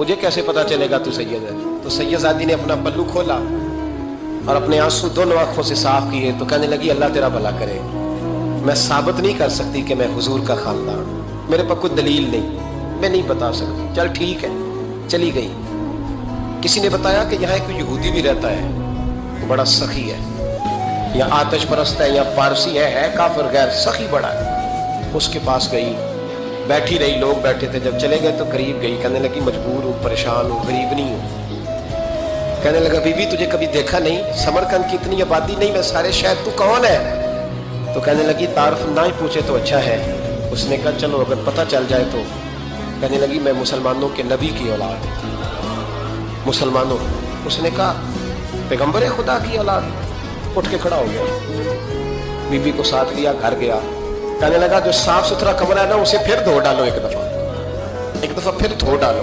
मुझे कैसे पता चलेगा तू सैयद है? तो सैयदजादी ने अपना पल्लू खोला और अपने आंसू दोनों आंखों से साफ किए तो कहने लगी अल्लाह तेरा भला करे, मैं साबित नहीं कर सकती कि मैं हुजूर का खानदान, मेरे पास कोई दलील नहीं, मैं नहीं बता सकती। चल ठीक है, चली गई। किसी ने बताया कि यहाँ एक यहूदी भी रहता है, वो बड़ा सखी है, या आतिश परस्त है, या फारसी है काफिर गैर, सखी बड़ा है। उसके पास गई, बैठी रही, लोग बैठे थे, जब चले गए तो करीब गई, कहने लगी मजबूर हूँ, परेशान हूँ, गरीब नहीं हूँ। कहने लगा बीबी तुझे कभी देखा नहीं, समरकंद की इतनी आबादी नहीं, मैं सारे शहर, तू कौन है? तो कहने लगी तारफ ना ही पूछे तो अच्छा है। उसने कहा चलो अगर पता चल जाए तो। कहने लगी मैं मुसलमानों के नबी की औलाद, मुसलमानों। उसने कहा पैगंबर खुदा की औलाद। उठ के खड़ा हो गया, बीबी को साथ लिया, घर गया। कहने लगा जो साफ सुथरा कमरा है ना उसे फिर धो डालो, एक दफा फिर धो डालो।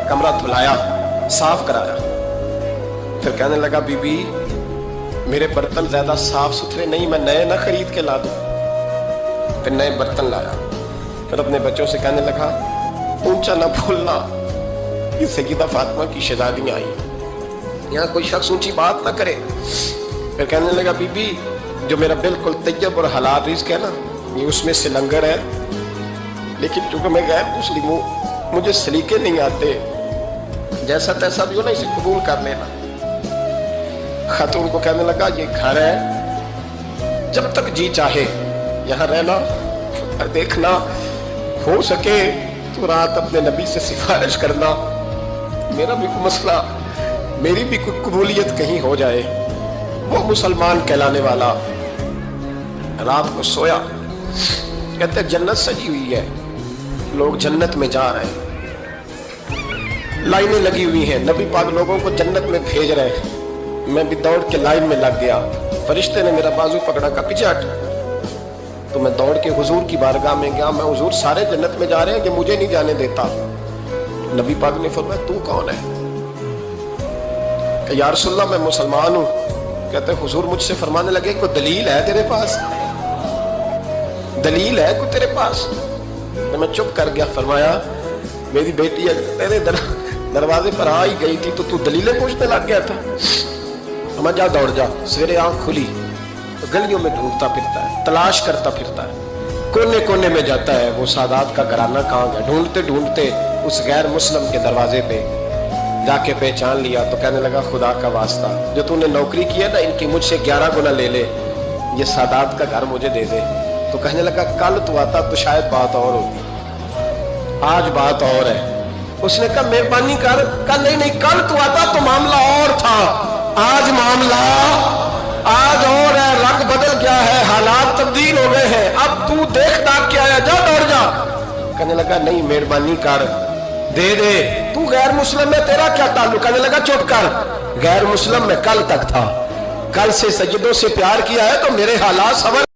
कमरा धुलाया, साफ कराया। फिर कहने लगा बीबी मेरे बर्तन ज्यादा साफ सुथरे नहीं, मैं नए ना खरीद के ला दूं। फिर नए बर्तन लाया। फिर अपने बच्चों से कहने लगा ऊंचा ना भूलना, ये सैयदा फातिमा की शहजादियां आई, यहाँ कोई शख्स ऊंची बात ना करे। फिर कहने लगा बीबी जो मेरा बिल्कुल तैयब और हलाल रिज़्क है ना, ये उसमें से लंगर है, लेकिन चूंकि मैं गैर मुस्लिम हूँ, मुझे सलीके नहीं आते, जैसा तैसा भी हो ना इसे कबूल कर लेना। खातून को कहने लगा ये घर है, जब तक जी चाहे यहाँ रहना, और देखना हो सके तो रात अपने नबी से सिफारिश करना, मेरा भी कोई मसला, मेरी भी कोई कबूलियत कहीं हो जाए। वो मुसलमान कहलाने वाला रात को सोया। कहते जन्नत सजी हुई है, लोग जन्नत में जा रहे हैं, लाइनें लगी हुई हैं, नबी पाक लोगों को जन्नत में भेज रहे हैं। मैं भी दौड़ के लाइन में लग गया, फरिश्ते ने मेरा बाजू पकड़ा, का पीछे हट। तो मैं दौड़ के हुजूर की बारगाह में गया, मैं हुजूर सारे जन्नत में जा रहे हैं, ये मुझे नहीं जाने देता। नबी पाक ने फरमाया तू कौन है? या रसूलल्लाह मैं मुसलमान हूँ। कहते हुजूर मुझसे फरमाने लगे कोई दलील है तेरे पास, दलील है कोई तेरे पास? तो मैं चुप कर गया। फरमाया मेरी बेटी तेरे दरवाजे पर आ ही गई थी तो तू दलीलें पूछने लग गया था। तो मैं जा दौड़ जा। सवेरे आंख खुली तो गलियों में ढूंढता फिरता है, तलाश करता फिरता है, कोने कोने में जाता है वो सादात का घराना कहाँ गया। ढूंढते ढूंढते उस गैर मुस्लिम के दरवाजे पे जाके पहचान लिया। तो कहने लगा खुदा का वास्ता, जो तूने नौकरी की है ना इनकी मुझसे 11 गुना ले ले, ये सादात का घर मुझे दे दे। तो कहने लगा कल तू आता तो शायद बात और होती, आज बात और है। उसने कहा मेहरबानी कर। कहा नहीं नहीं, कल तू आता तो मामला और था, आज मामला आज और है, रंग बदल गया है, हालात तब्दील हो गए हैं, अब तू देख दाख के आया, जा दौड़ जा। कहने लगा नहीं मेहरबानी कर, दे दे, तू गैर मुस्लिम में तेरा क्या ताल्लुक? कहने लगा चुप कर, गैर मुस्लिम में कल तक था, कल से सज्जदों से प्यार किया है तो मेरे हालात सवर